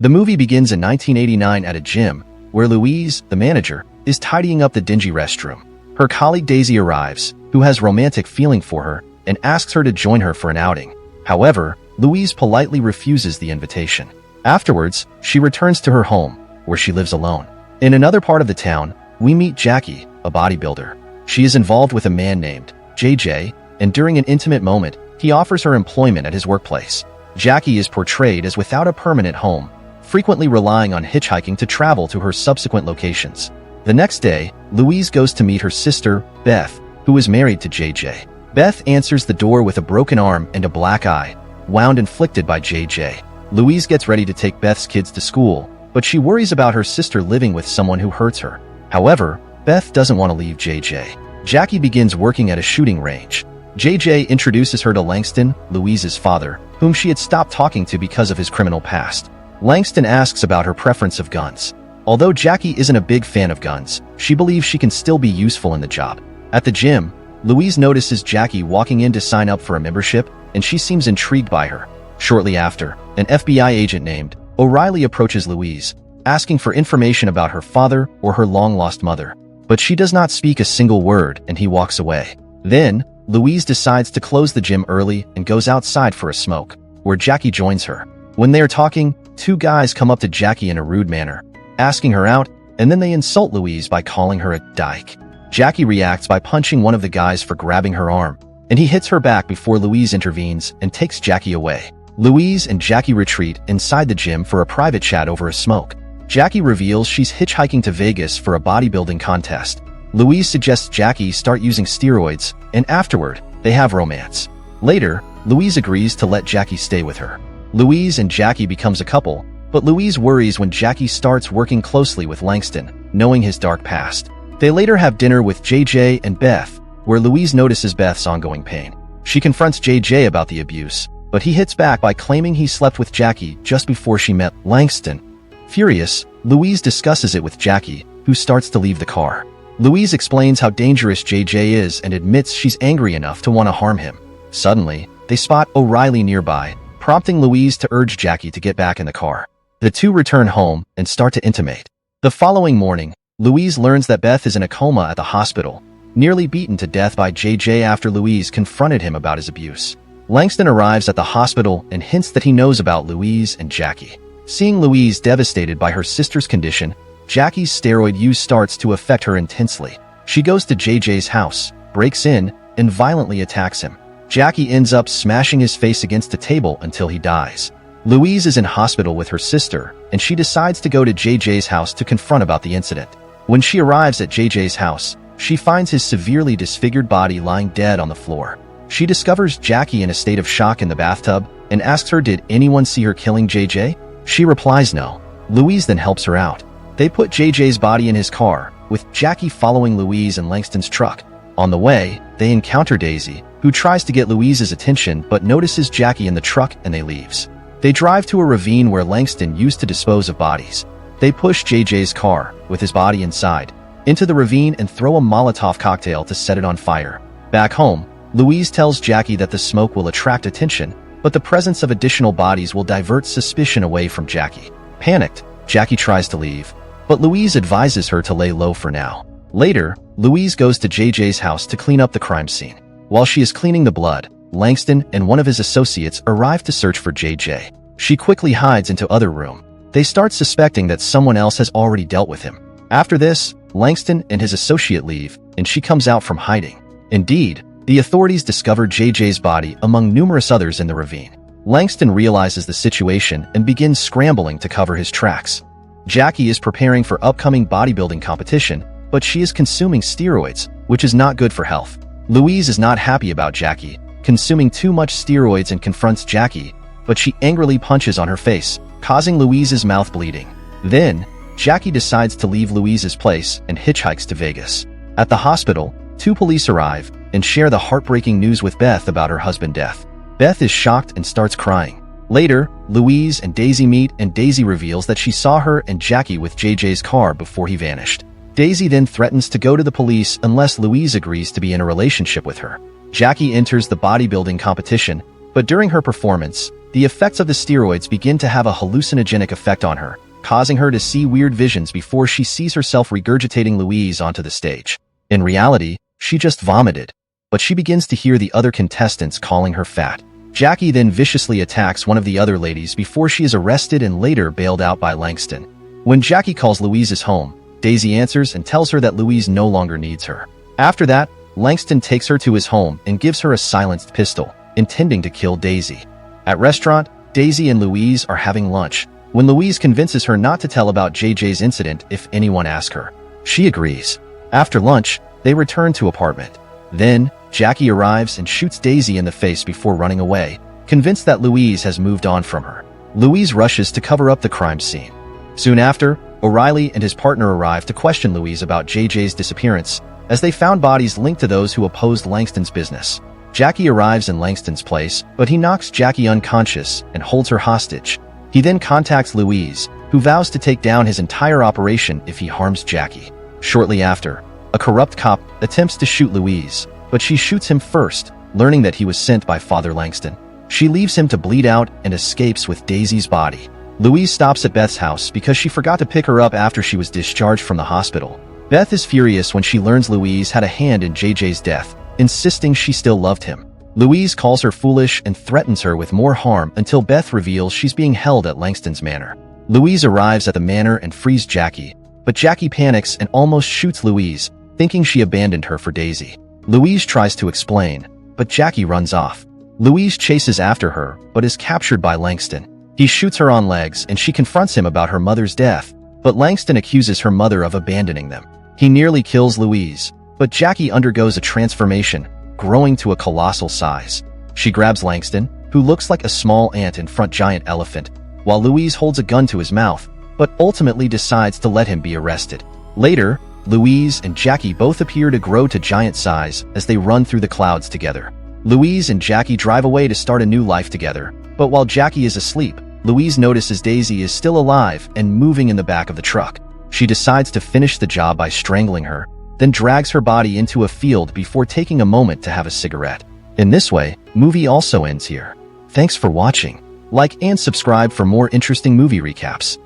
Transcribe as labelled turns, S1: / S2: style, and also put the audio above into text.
S1: The movie begins in 1989 at a gym, where Louise, the manager, is tidying up the dingy restroom. Her colleague Daisy arrives, who has romantic feeling for her, and asks her to join her for an outing. However, Louise politely refuses the invitation. Afterwards, she returns to her home, where she lives alone. In another part of the town, we meet Jackie, a bodybuilder. She is involved with a man named JJ, and during an intimate moment, he offers her employment at his workplace. Jackie is portrayed as without a permanent home, frequently relying on hitchhiking to travel to her subsequent locations. The next day, Louise goes to meet her sister, Beth, who is married to JJ. Beth answers the door with a broken arm and a black eye, wound inflicted by JJ. Louise gets ready to take Beth's kids to school, but she worries about her sister living with someone who hurts her. However, Beth doesn't want to leave JJ. Jackie begins working at a shooting range. JJ introduces her to Langston, Louise's father, whom she had stopped talking to because of his criminal past. Langston asks about her preference of guns. Although Jackie isn't a big fan of guns, she believes she can still be useful in the job. At the gym, Louise notices Jackie walking in to sign up for a membership, and she seems intrigued by her. Shortly after, an FBI agent named O'Reilly approaches Louise, asking for information about her father or her long-lost mother. But she does not speak a single word, and he walks away. Then, Louise decides to close the gym early and goes outside for a smoke, where Jackie joins her. When they are talking, two guys come up to Jackie in a rude manner, asking her out, and then they insult Louise by calling her a dyke. Jackie reacts by punching one of the guys for grabbing her arm, and he hits her back before Louise intervenes and takes Jackie away. Louise and Jackie retreat inside the gym for a private chat over a smoke. Jackie reveals she's hitchhiking to Vegas for a bodybuilding contest. Louise suggests Jackie start using steroids, and afterward, they have romance. Later, Louise agrees to let Jackie stay with her. Louise and Jackie becomes a couple, but Louise worries when Jackie starts working closely with Langston, knowing his dark past. They later have dinner with JJ and Beth, where Louise notices Beth's ongoing pain. She confronts JJ about the abuse, but he hits back by claiming he slept with Jackie just before she met Langston. Furious, Louise discusses it with Jackie, who starts to leave the car. Louise explains how dangerous JJ is and admits she's angry enough to want to harm him. Suddenly, they spot O'Reilly nearby, prompting Louise to urge Jackie to get back in the car. The two return home and start to intimate. The following morning, Louise learns that Beth is in a coma at the hospital, nearly beaten to death by JJ after Louise confronted him about his abuse. Langston arrives at the hospital and hints that he knows about Louise and Jackie. Seeing Louise devastated by her sister's condition, Jackie's steroid use starts to affect her intensely. She goes to JJ's house, breaks in, and violently attacks him. Jackie ends up smashing his face against a table until he dies. Louise is in hospital with her sister, and she decides to go to JJ's house to confront about the incident. When she arrives at JJ's house, she finds his severely disfigured body lying dead on the floor. She discovers Jackie in a state of shock in the bathtub and asks her did anyone see her killing JJ? She replies no. Louise then helps her out. They put JJ's body in his car, with Jackie following Louise and Langston's truck. On the way, they encounter Daisy, who tries to get Louise's attention but notices Jackie in the truck and they leaves. They drive to a ravine where Langston used to dispose of bodies. They push JJ's car, with his body inside, into the ravine and throw a Molotov cocktail to set it on fire. Back home, Louise tells Jackie that the smoke will attract attention, but the presence of additional bodies will divert suspicion away from Jackie. Panicked, Jackie tries to leave, but Louise advises her to lay low for now. Later, Louise goes to JJ's house to clean up the crime scene. While she is cleaning the blood, Langston and one of his associates arrive to search for JJ. She quickly hides into other room. They start suspecting that someone else has already dealt with him. After this, Langston and his associate leave, and she comes out from hiding. Indeed, the authorities discover JJ's body among numerous others in the ravine. Langston realizes the situation and begins scrambling to cover his tracks. Jackie is preparing for upcoming bodybuilding competition, but she is consuming steroids, which is not good for health. Louise is not happy about Jackie consuming too much steroids and confronts Jackie, but she angrily punches on her face, causing Louise's mouth bleeding. Then, Jackie decides to leave Louise's place and hitchhikes to Vegas. At the hospital, two police arrive and share the heartbreaking news with Beth about her husband's death. Beth is shocked and starts crying. Later, Louise and Daisy meet and Daisy reveals that she saw her and Jackie with JJ's car before he vanished. Daisy then threatens to go to the police unless Louise agrees to be in a relationship with her. Jackie enters the bodybuilding competition, but during her performance, The effects of the steroids begin to have a hallucinogenic effect on her, causing her to see weird visions before she sees herself regurgitating Louise onto the stage. In reality, she just vomited, but she begins to hear the other contestants calling her fat. Jackie then viciously attacks one of the other ladies before she is arrested and later bailed out by Langston. When Jackie calls Louise's home, Daisy answers and tells her that Louise no longer needs her. After that, Langston takes her to his home and gives her a silenced pistol, intending to kill Daisy. At restaurant, Daisy and Louise are having lunch, when Louise convinces her not to tell about JJ's incident if anyone asks her. She agrees. After lunch, they return to apartment. Then, Jackie arrives and shoots Daisy in the face before running away, convinced that Louise has moved on from her. Louise rushes to cover up the crime scene. Soon after, O'Reilly and his partner arrive to question Louise about JJ's disappearance, as they found bodies linked to those who opposed Langston's business. Jackie arrives in Langston's place, but he knocks Jackie unconscious and holds her hostage. He then contacts Louise, who vows to take down his entire operation if he harms Jackie. Shortly after, a corrupt cop attempts to shoot Louise, but she shoots him first, learning that he was sent by Father Langston. She leaves him to bleed out and escapes with Daisy's body. Louise stops at Beth's house because she forgot to pick her up after she was discharged from the hospital. Beth is furious when she learns Louise had a hand in JJ's death, insisting she still loved him. Louise calls her foolish and threatens her with more harm until Beth reveals she's being held at Langston's manor. Louise arrives at the manor and frees Jackie, but Jackie panics and almost shoots Louise, thinking she abandoned her for Daisy. Louise tries to explain, but Jackie runs off. Louise chases after her, but is captured by Langston. He shoots her on legs and she confronts him about her mother's death, but Langston accuses her mother of abandoning them. He nearly kills Louise, but Jackie undergoes a transformation, growing to a colossal size. She grabs Langston, who looks like a small ant in front giant elephant, while Louise holds a gun to his mouth, but ultimately decides to let him be arrested. Later, Louise and Jackie both appear to grow to giant size as they run through the clouds together. Louise and Jackie drive away to start a new life together, but while Jackie is asleep, Louise notices Daisy is still alive and moving in the back of the truck. She decides to finish the job by strangling her, then drags her body into a field before taking a moment to have a cigarette. In this way, movie also ends here. Thanks for watching. Like and subscribe for more interesting movie recaps.